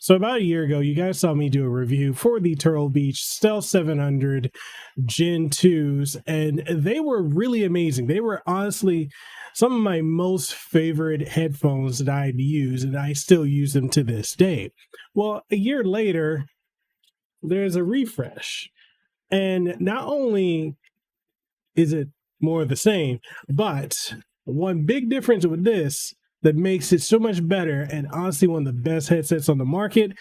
So about a year ago, you guys saw me do a review for the Turtle Beach Stealth 700 Gen 2s, and they were really amazing. They were honestly some of my most favorite headphones that I'd use, and I still use them to this day. Well, a year later, there's a refresh. And not only is it more of the same, but one big difference with this that makes it so much better and honestly one of the best headsets on the market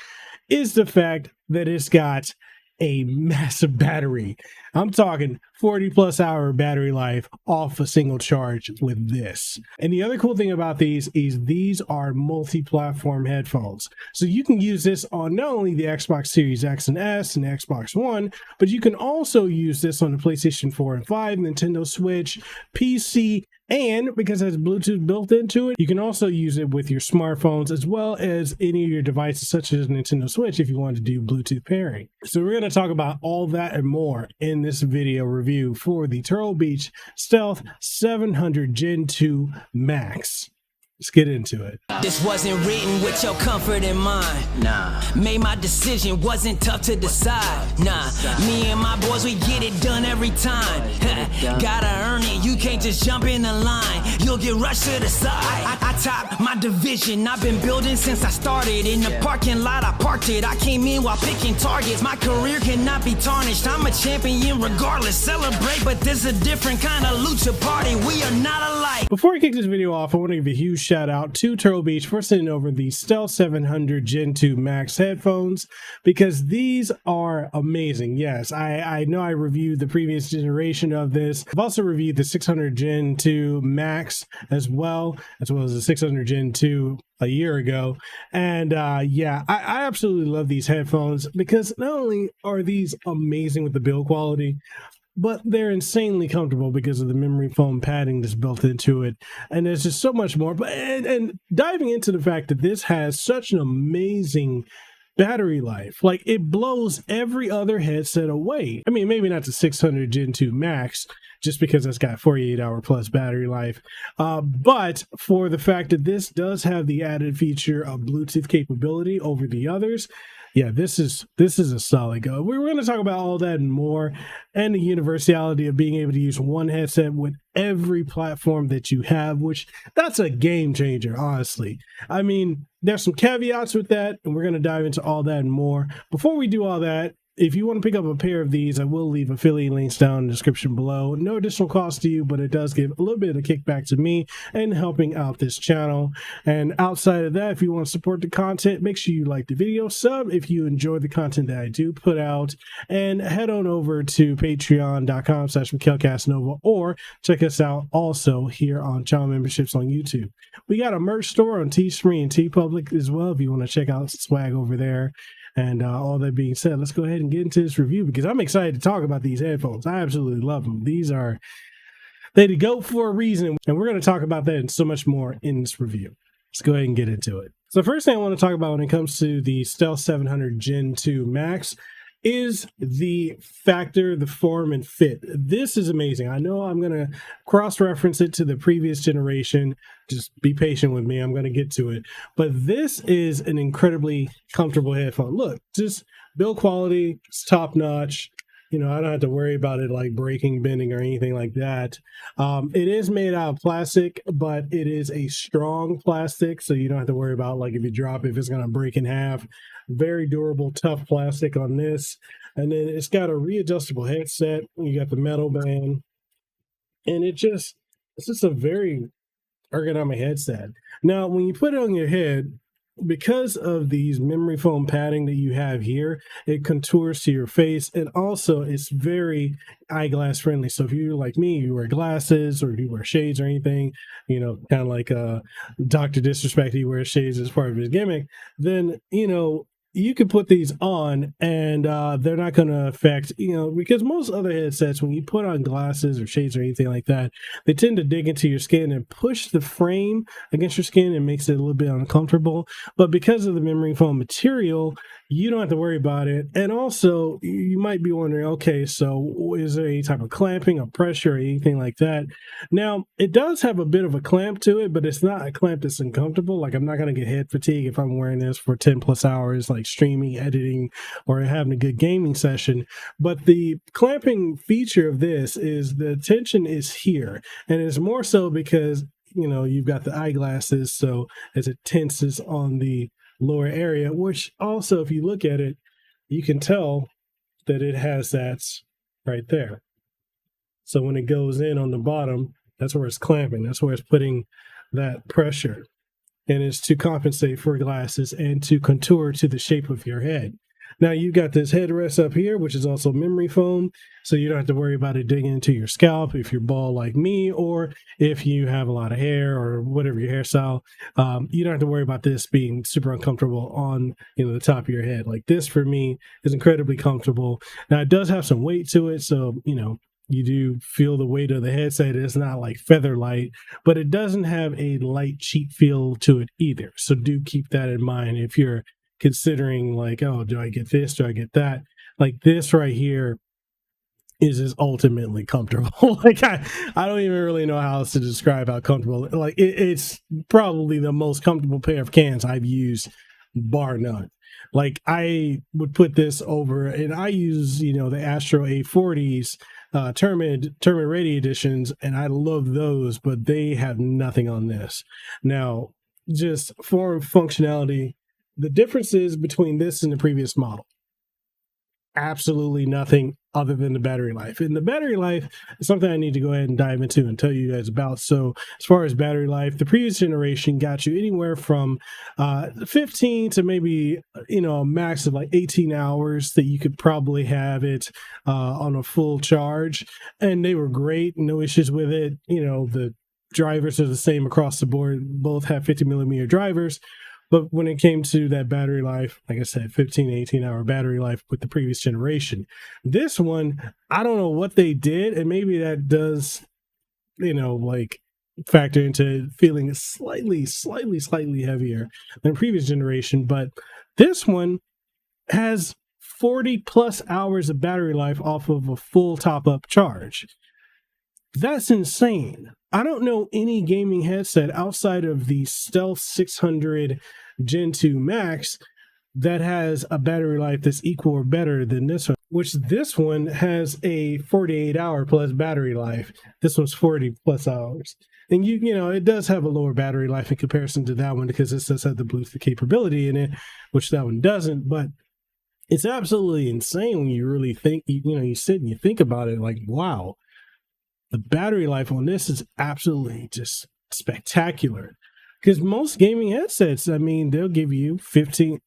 is the fact that it's got a massive battery. I'm talking 40 plus hour battery life off a single charge with this. And the other cool thing about these is these are multi-platform headphones. So you can use this on not only the Xbox Series X and S and Xbox One, but you can also use this on the PlayStation 4 and 5, Nintendo Switch, PC, and because it has Bluetooth built into it, you can also use it with your smartphones as well as any of your devices such as Nintendo Switch if you want to do Bluetooth pairing. So we're going to talk about all that and more in this video review for the Turtle Beach Stealth 700 Gen 2 Max. Let's get into it. This wasn't written with your comfort in mind. Nah. Made my decision, wasn't tough to decide. Nah. Me and my boys, we get it done every time. Gotta earn it, you can't just jump in the line. You'll get rushed to the side. I top my division, I've been building since I started. In the parking lot, I parked it. I came in while picking targets. My career cannot be tarnished. I'm a champion regardless. Celebrate, but this is a different kind of lucha party. We are not alike. Before we kick this video off, I want to give a huge shout out to Turtle Beach for sending over the Stealth 700 Gen 2 Max headphones because these are amazing. Yes, I know I reviewed the previous generation of this. I've also reviewed the 600 Gen 2 Max as well as the 600 Gen 2 a year ago. And yeah, I absolutely love these headphones because not only are these amazing with the build quality, but they're insanely comfortable because of the memory foam padding that's built into it. And there's just so much more. But and diving into the fact that this has such an amazing battery life, like it blows every other headset away. I mean, maybe not the 600 Gen 2 Max, just because it's got 48-hour plus battery life. But for the fact that this does have the added feature of Bluetooth capability over the others, yeah, this is a solid go. We're going to talk about all that and more, and the universality of being able to use one headset with every platform that you have, which that's a game changer, honestly. I mean, there's some caveats with that, and we're going to dive into all that and more. Before we do all that, if you want to pick up a pair of these, I will leave affiliate links down in the description below. No additional cost to you, but it does give a little bit of kickback to me and helping out this channel. And outside of that, if you want to support the content, make sure you like the video, sub if you enjoy the content that I do put out, and head on over to patreon.com/Mekel Kasanova, or check us out also here on channel memberships on YouTube. We got a merch store on Teespring and TeePublic as well if you want to check out swag over there. And all that being said, let's go ahead and get into this review because I'm excited to talk about these headphones. I absolutely love them. They go for a reason, and we're going to talk about that and so much more in this review. Let's go ahead and get into it. So the first thing I want to talk about when it comes to the Stealth 700 Gen 2 Max is the factor, the form and fit. This is amazing. I know I'm going to cross-reference it to the previous generation. Just be patient with me. I'm going to get to it. But this is an incredibly comfortable headphone. Look, just build quality, it's top-notch. You know, I don't have to worry about it like breaking, bending, or anything like that. It is made out of plastic, but it is a strong plastic, so you don't have to worry about like if you drop it, if it's going to break in half. Very durable, tough plastic on this. And then it's got a readjustable headset. You got the metal band. And it's just a very ergonomic headset. Now, when you put it on your head, because of these memory foam padding that you have here, it contours to your face, and also it's very eyeglass friendly. So if you're like me, you wear glasses or you wear shades or anything, you know, kind of like Dr. Disrespect, he wears shades as part of his gimmick, then, you know, you could put these on and they're not going to affect, because most other headsets, when you put on glasses or shades or anything like that, they tend to dig into your skin and push the frame against your skin and makes it a little bit uncomfortable. But because of the memory foam material, you don't have to worry about it. And also, you might be wondering, okay, so is there any type of clamping or pressure or anything like that? Now, it does have a bit of a clamp to it, but it's not a clamp that's uncomfortable. Like, I'm not going to get head fatigue if I'm wearing this for 10 plus hours, like streaming, editing, or having a good gaming session. But the clamping feature of this is the tension is here. And it's more so because, you've got the eyeglasses. So as it tenses on the lower area, which also, if you look at it, you can tell that it has that right there. So when it goes in on the bottom, that's where it's clamping. That's where it's putting that pressure. And it's to compensate for glasses and to contour to the shape of your head. Now you've got this headrest up here, which is also memory foam. So you don't have to worry about it digging into your scalp if you're bald like me, or if you have a lot of hair or whatever your hairstyle. You don't have to worry about this being super uncomfortable on the top of your head. Like this for me is incredibly comfortable. Now it does have some weight to it. So, you do feel the weight of the headset. It's not like feather light, but it doesn't have a light, cheap feel to it either. So do keep that in mind if you're considering like, oh, do I get this? Do I get that? Like this right here is ultimately comfortable. Like I don't even really know how else to describe how comfortable. Like it's probably the most comfortable pair of cans I've used, bar none. Like I would put this over, and I use the Astro A40s, Tournament Ready editions, and I love those, but they have nothing on this. Now, just for functionality, the differences between this and the previous model, absolutely nothing other than the battery life. And the battery life is something I need to go ahead and dive into and tell you guys about. So as far as battery life, the previous generation got you anywhere from 15 to maybe, a max of like 18 hours that you could probably have it on a full charge. And they were great, no issues with it. The drivers are the same across the board. Both have 50mm drivers. But when it came to that battery life, like I said, 15 to 18 hour battery life with the previous generation. This one, I don't know what they did. And maybe that does, like factor into feeling slightly heavier than previous generation. But this one has 40 plus hours of battery life off of a full top up charge. That's insane. I don't know any gaming headset outside of the Stealth 600 Gen 2 Max that has a battery life that's equal or better than this one, which this one has a 48-hour plus battery life. This one's 40 plus hours. And it does have a lower battery life in comparison to that one because this does have the Bluetooth capability in it, which that one doesn't. But it's absolutely insane when you really think, you sit and you think about it, like, wow. The battery life on this is absolutely just spectacular, because most gaming headsets, they'll give you 15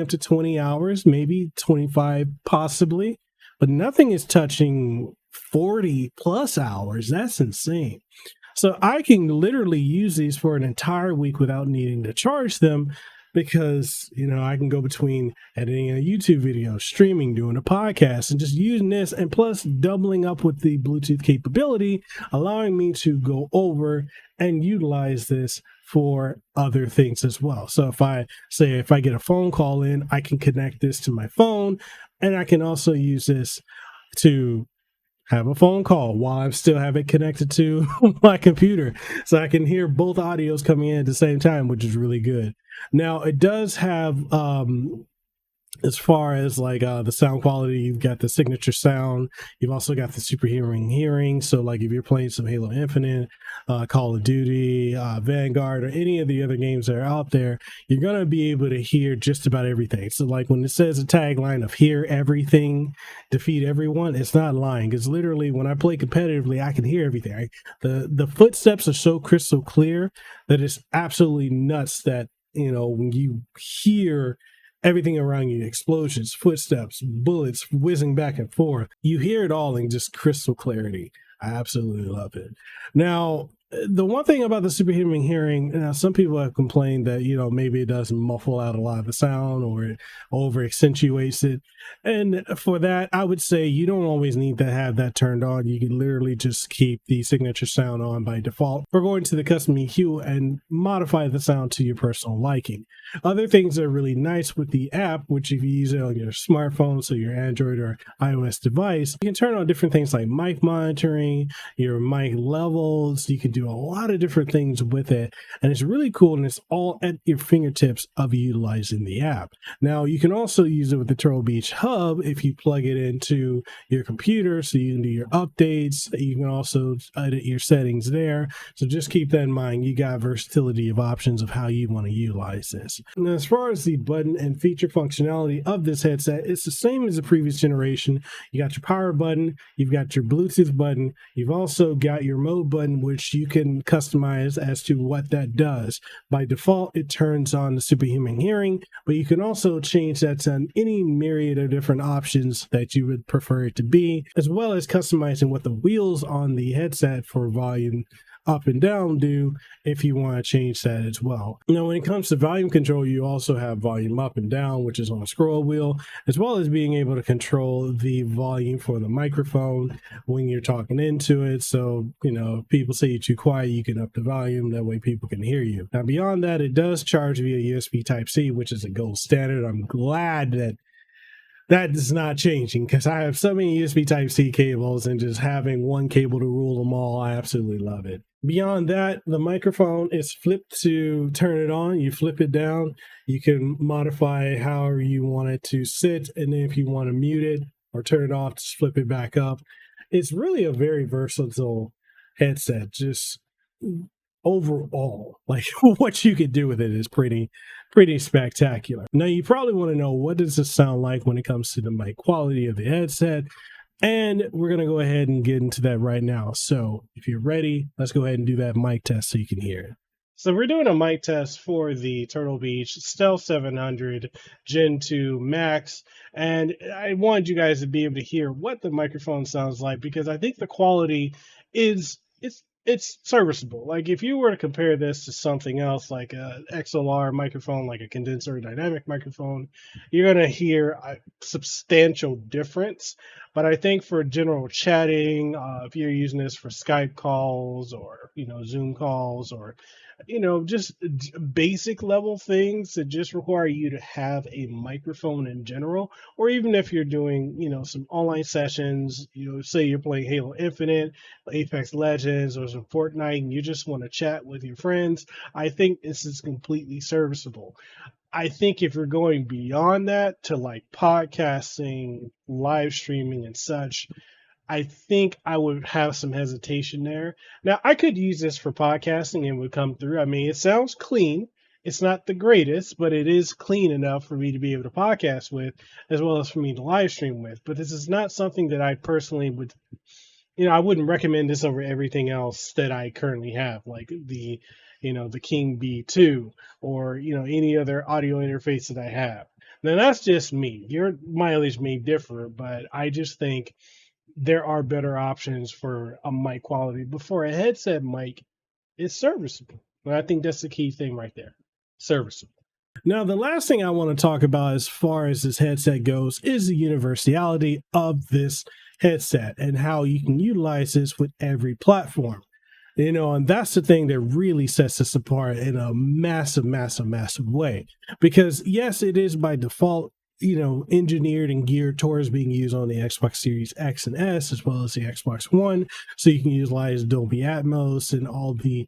up to 20 hours, maybe 25 possibly, but nothing is touching 40 plus hours. That's insane. So I can literally use these for an entire week without needing to charge them, because I can go between editing a YouTube video, streaming, doing a podcast, and just using this, and plus doubling up with the Bluetooth capability, allowing me to go over and utilize this for other things as well. So if I get a phone call in, I can connect this to my phone, and I can also use this to have a phone call while I still have it connected to my computer, so I can hear both audios coming in at the same time, which is really good. Now it does have as far as like the sound quality, you've got the signature sound. You've also got the super hearing. So like if you're playing some Halo Infinite, Call of Duty, Vanguard, or any of the other games that are out there, you're going to be able to hear just about everything. So like when it says a tagline of hear everything, defeat everyone, it's not lying. It's literally, when I play competitively, I can hear everything. The footsteps are so crystal clear that it's absolutely nuts that, when you hear everything around you, explosions, footsteps, bullets whizzing back and forth, you hear it all in just crystal clarity. I absolutely love it. Now, The one thing about the superhuman hearing, now some people have complained that, maybe it doesn't muffle out a lot of the sound or it over accentuates it. And for that, I would say you don't always need to have that turned on. You can literally just keep the signature sound on by default, or go into the custom EQ and modify the sound to your personal liking. Other things that are really nice with the app, which if you use it on your smartphone, so your Android or iOS device, you can turn on different things like mic monitoring, your mic levels. You can do a lot of different things with it, and it's really cool, and it's all at your fingertips of utilizing the app. Now, you can also use it with the Turtle Beach Hub if you plug it into your computer, so you can do your updates. You can also edit your settings there. So just keep that in mind. You got versatility of options of how you want to utilize this. Now, as far as the button and feature functionality of this headset, it's the same as the previous generation. You got your power button, you've got your Bluetooth button, you've also got your mode button, which you can customize as to what that does. By default, it turns on the superhuman hearing, but you can also change that to any myriad of different options that you would prefer it to be, as well as customizing what the wheels on the headset for volume up and down do if you want to change that as well. Now, when it comes to volume control, you also have volume up and down, which is on a scroll wheel, as well as being able to control the volume for the microphone when you're talking into it. So, if people say you're too quiet, you can up the volume. That way people can hear you. Now, beyond that, it does charge via USB Type-C, which is a gold standard. I'm glad that is not changing, because I have so many USB Type-C cables, and just having one cable to rule them all, I absolutely love it. Beyond that, the microphone is flipped to turn it on. You flip it down. You can modify however you want it to sit, and then if you want to mute it or turn it off, just flip it back up. It's really a very versatile headset. Just overall, like what you could do with it is pretty spectacular. Now, you probably want to know, what does this sound like when it comes to the mic quality of the headset? And we're going to go ahead and get into that right now. So if you're ready, let's go ahead and do that mic test so you can hear it. So we're doing a mic test for the Turtle Beach Stealth 700 Gen 2 Max, and I wanted you guys to be able to hear what the microphone sounds like, because I think the quality is it's serviceable. Like, if you were to compare this to something else, like a XLR microphone, like a condenser dynamic microphone, you're going to hear a substantial difference. But I think for general chatting, if you're using this for Skype calls or, Zoom calls, or, just basic level things that just require you to have a microphone in general, or even if you're doing, some online sessions, say you're playing Halo Infinite, Apex Legends, or some Fortnite, and you just want to chat with your friends, I think this is completely serviceable. I think if you're going beyond that to like podcasting, live streaming, and such, I think I would have some hesitation there. Now, I could use this for podcasting and would come through. I mean, it sounds clean. It's not the greatest, but it is clean enough for me to be able to podcast with, as well as for me to live stream with. But this is not something that I personally would, I wouldn't recommend this over everything else that I currently have, like the King B2, or, any other audio interface that I have. Now, that's just me. Your mileage may differ, but I just think there are better options for a mic quality. But for a headset mic, it's serviceable. And I think that's the key thing right there. Serviceable. Now, the last thing I want to talk about as far as this headset goes is the universality of this headset and how you can utilize this with every platform. And that's the thing that really sets this apart in a massive way. Because yes, it is by default, engineered and geared towards being used on the Xbox Series X and S, as well as the Xbox One. So you can utilize Dolby Atmos and all the,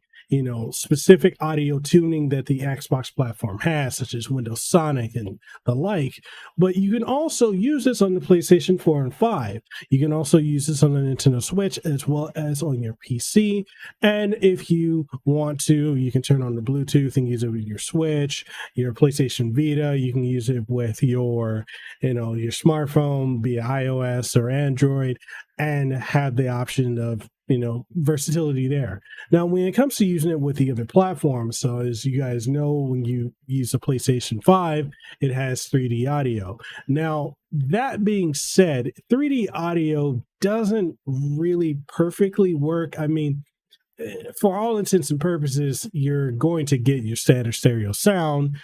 specific audio tuning that the Xbox platform has, such as Windows Sonic and the like. But you can also use this on the PlayStation 4 and 5. You can also use this on the Nintendo Switch, as well as on your PC. And if you want to, you can turn on the Bluetooth and use it with your Switch, your PlayStation Vita. You can use it with your smartphone, be it iOS or Android, and have the option of, versatility there. Now, when it comes to using it with the other platforms, so as you guys know, when you use the PlayStation 5, it has 3D audio. Now, that being said, 3D audio doesn't really perfectly work. I mean, for all intents and purposes, you're going to get your standard stereo sound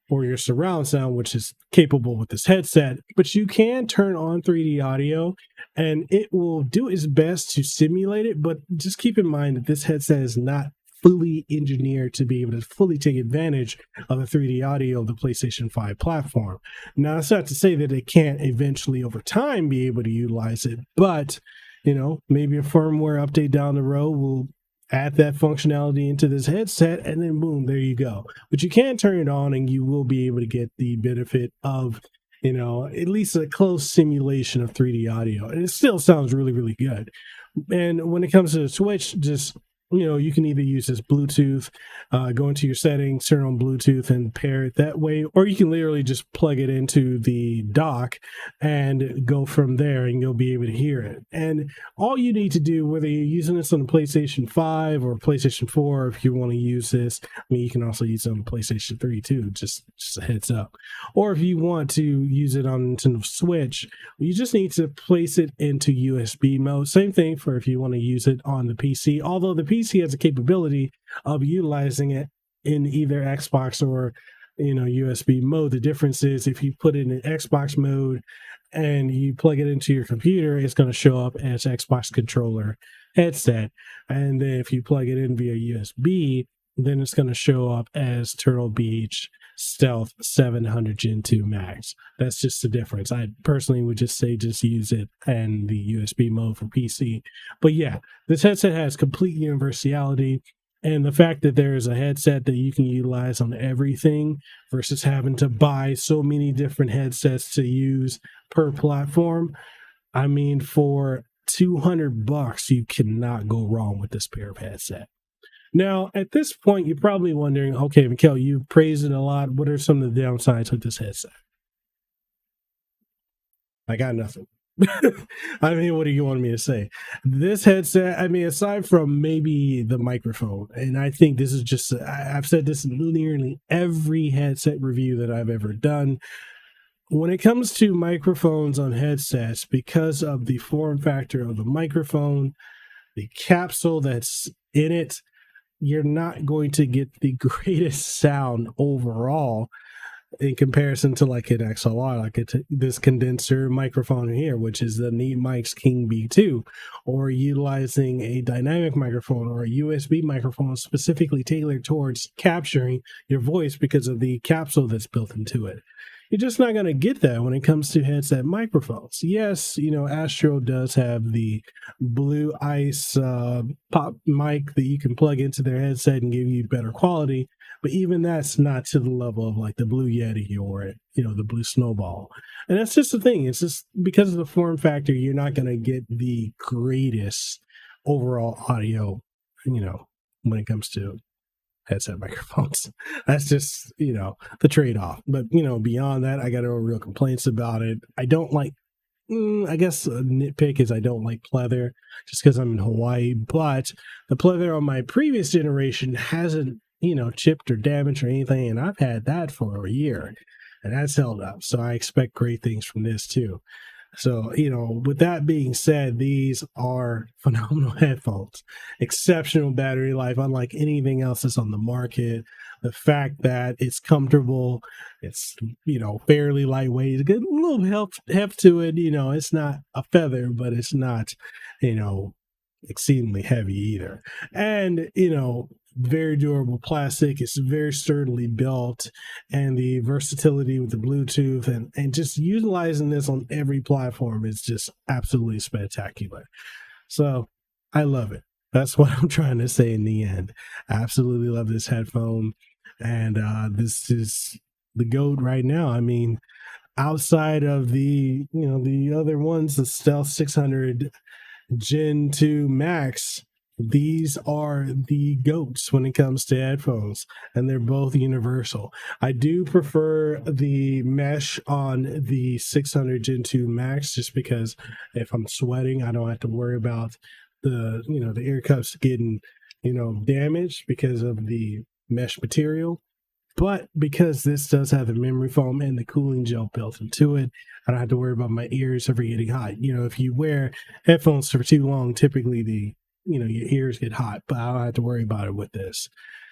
or your surround sound, which is capable with this headset, but you can turn on 3D audio and it will do its best to simulate it. But just keep in mind that this headset is not fully engineered to be able to fully take advantage of the 3D audio of the PlayStation 5 platform. Now, that's not to say that it can't eventually over time be able to utilize it, but maybe a firmware update down the road will add that functionality into this headset, and then boom, there you go. But you can turn it on and you will be able to get the benefit of at least a close simulation of 3D audio, and it still sounds really, really good. And when it comes to the Switch, just you can either use this Bluetooth, go into your settings, turn on Bluetooth and pair it that way, or you can literally just plug it into the dock and go from there and you'll be able to hear it. And all you need to do, whether you're using this on the PlayStation 5 or PlayStation 4, if you want to use this, you can also use it on the PlayStation 3 too, just a heads up. Or if you want to use it on Nintendo Switch, you just need to place it into USB mode. Same thing for if you want to use it on the PC, although the PC has a capability of utilizing it in either Xbox or USB mode. The difference is if you put it in Xbox mode and you plug it into your computer, it's going to show up as Xbox controller headset. And then if you plug it in via USB, then it's going to show up as Turtle Beach Stealth 700 Gen 2 Max. That's just the difference. I personally would just say just use it in the USB mode for PC. But yeah, this headset has complete universality. And the fact that there is a headset that you can utilize on everything versus having to buy so many different headsets to use per platform. For $200, you cannot go wrong with this pair of headset. Now, at this point, you're probably wondering, okay, Mekel, you praised it a lot. What are some of the downsides with this headset? I got nothing. What do you want me to say? This headset, aside from maybe the microphone, and I think this is just, I've said this in nearly every headset review that I've ever done. When it comes to microphones on headsets, because of the form factor of the microphone, the capsule that's in it, you're not going to get the greatest sound overall in comparison to like an XLR, like this condenser microphone here, which is the Neatmic's King B2, or utilizing a dynamic microphone or a USB microphone specifically tailored towards capturing your voice because of the capsule that's built into it. You're just not going to get that when it comes to headset microphones. Yes, Astro does have the Blue Ice pop mic that you can plug into their headset and give you better quality, but even that's not to the level of like the Blue Yeti or the Blue Snowball. And that's just the thing. It's just because of the form factor, you're not going to get the greatest overall audio, when it comes to headset microphones. That's just the trade-off. But beyond that, I got no real complaints about it. I don't like I guess a nitpick is I don't like pleather just because I'm in Hawaii, but the pleather on my previous generation hasn't chipped or damaged or anything, and I've had that for a year and that's held up, so I expect great things from this too. So, with that being said, these are phenomenal headphones. Exceptional battery life, unlike anything else that's on the market. The fact that it's comfortable, it's, fairly lightweight, a good little heft to it. It's not a feather, but it's not, exceedingly heavy either. And, very durable plastic. It's very sturdily built, and the versatility with the Bluetooth and just utilizing this on every platform is just absolutely spectacular. So I love it. That's what I'm trying to say in the end. I absolutely love this headphone, and this is the GOAT right now. Outside of the the other ones, the Stealth 600 Gen 2 Max, these are the GOATs when it comes to headphones, and they're both universal. I do prefer the mesh on the 600 Gen 2 Max just because if I'm sweating, I don't have to worry about the ear cups getting damaged because of the mesh material. But because this does have the memory foam and the cooling gel built into it, I don't have to worry about my ears ever getting hot. If you wear headphones for too long, typically the your ears get hot, but I don't have to worry about it with this.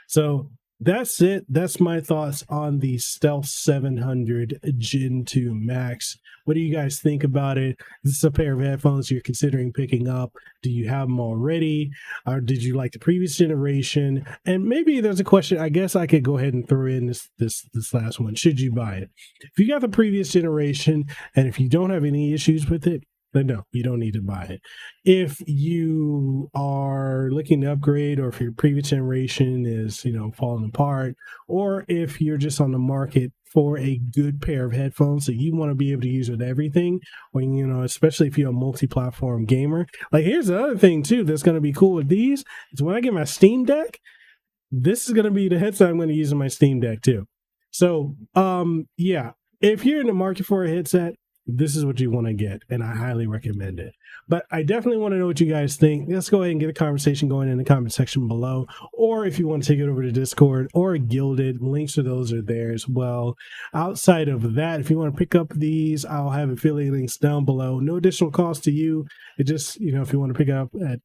So that's it. That's my thoughts on the Stealth 700 Gen 2 Max. What do you guys think about it? Is this a pair of headphones you're considering picking up? Do you have them already? Or did you like the previous generation? And maybe there's a question, I guess I could go ahead and throw in this last one. Should you buy it? If you got the previous generation and if you don't have any issues with it, then no, you don't need to buy it. If you are looking to upgrade, or if your previous generation is, falling apart, or if you're just on the market for a good pair of headphones that you want to be able to use with everything, or, especially if you're a multi-platform gamer. Like, here's the other thing too that's going to be cool with these is when I get my Steam Deck, this is going to be the headset I'm going to use on my Steam Deck too. So, yeah, if you're in the market for a headset, this is what you want to get, and I highly recommend it. But I definitely want to know what you guys think. Let's go ahead and get a conversation going in the comment section below, or if you want to take it over to Discord or Gilded, links to those are there as well. Outside of that, if you want to pick up these, I'll have affiliate links down below. No additional cost to you. It just, if you want to pick up at,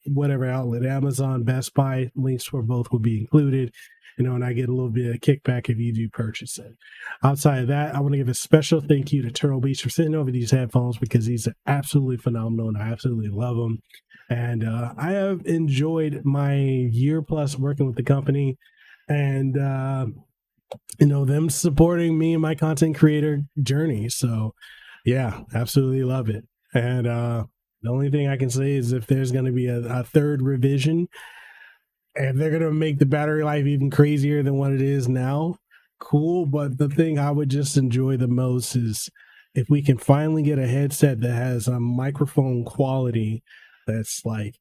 whatever outlet, Amazon, Best Buy, links for both will be included. And I get a little bit of kickback if you do purchase it. Outside of that, I want to give a special thank you to Turtle Beach for sending over these headphones, because these are absolutely phenomenal and I absolutely love them. And I have enjoyed my year plus working with the company, and them supporting me and my content creator journey. So yeah, absolutely love it. And the only thing I can say is if there's going to be a third revision, and they're going to make the battery life even crazier than what it is now, cool. But the thing I would just enjoy the most is if we can finally get a headset that has a microphone quality that's like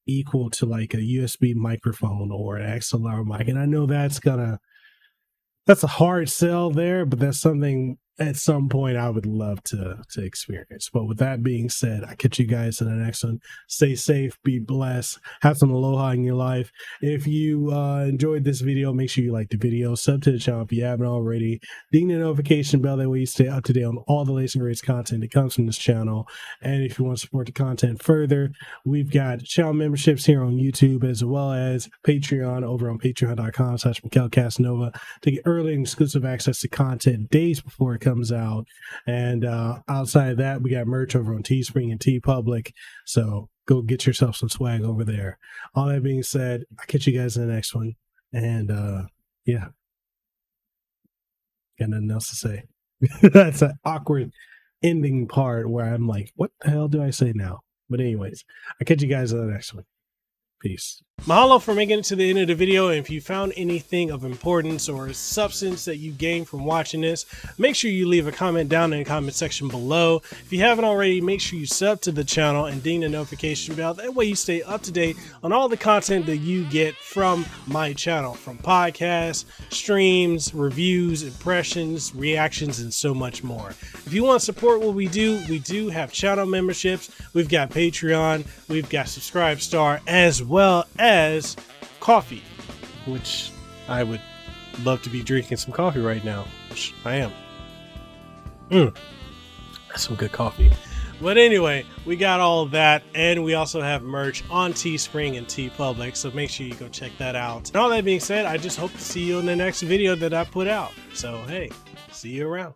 equal to like a USB microphone or an XLR mic. And I know that's a hard sell there, but that's something at some point I would love to experience. But with that being said, I catch you guys in the next one. Stay safe, be blessed, have some aloha in your life. If you enjoyed this video, make sure you like the video, sub to the channel if you haven't already, ding the notification bell, that way you stay up to date on all the latest and greatest content that comes from this channel. And if you want to support the content further, we've got channel memberships here on YouTube, as well as Patreon over on patreon.com/Mekel Kasanova to get early and exclusive access to content days before it comes out. And outside of that, we got merch over on Teespring and TeePublic, so go get yourself some swag over there. All that being said, I'll catch you guys in the next one. And yeah, got nothing else to say. That's an awkward ending part where I'm like, what the hell do I say now? But anyways, I'll catch you guys in the next one. Peace. Mahalo for making it to the end of the video. And if you found anything of importance or substance that you gained from watching this, make sure you leave a comment down in the comment section below. If you haven't already, make sure you sub to the channel and ding the notification bell. That way you stay up to date on all the content that you get from my channel, from podcasts, streams, reviews, impressions, reactions, and so much more. If you want to support what we do have channel memberships. We've got Patreon, we've got Subscribestar, as well as coffee, which I would love to be drinking some coffee right now, which I am. That's some good coffee. But anyway, we got all of that, and we also have merch on Teespring and TeePublic, so make sure you go check that out. And all that being said, I just hope to see you in the next video that I put out. So hey, see you around.